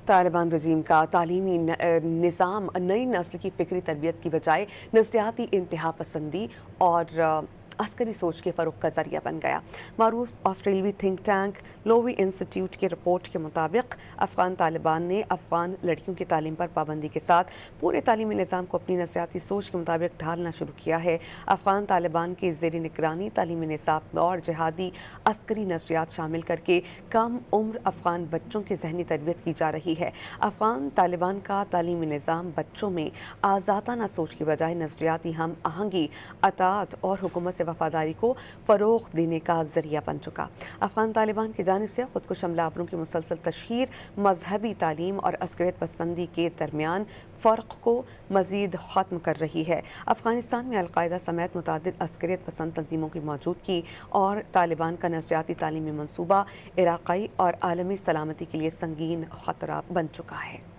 طالبان رجیم کا تعلیمی نظام نئی نسل کی فکری تربیت کی بجائے نظریاتی انتہا پسندی اور عسکری سوچ کے فروغ کا ذریعہ بن گیا۔ معروف آسٹریلوی تھنک ٹینک لووی انسٹیٹیوٹ کی رپورٹ کے مطابق افغان طالبان نے افغان لڑکیوں کی تعلیم پر پابندی کے ساتھ پورے تعلیمی نظام کو اپنی نظریاتی سوچ کے مطابق ڈھالنا شروع کیا ہے۔ افغان طالبان کے زیر نگرانی تعلیمی نصاب میں اور جہادی عسکری نظریات شامل کر کے کم عمر افغان بچوں کی ذہنی تربیت کی جا رہی ہے۔ افغان طالبان کا تعلیمی نظام بچوں میں آزادانہ سوچ کی بجائے نظریاتی ہم آہنگی، اطاعت اور حکومت سے وفاداری کو فروغ دینے کا ذریعہ بن چکا۔ افغان طالبان کی جانب سے خود کش حملہ آوروں کی مسلسل تشہیر مذہبی تعلیم اور عسکریت پسندی کے درمیان فرق کو مزید ختم کر رہی ہے۔ افغانستان میں القاعدہ سمیت متعدد عسکریت پسند تنظیموں کی موجودگی اور طالبان کا نظریاتی تعلیمی منصوبہ علاقائی اور عالمی سلامتی کے لیے سنگین خطرہ بن چکا ہے۔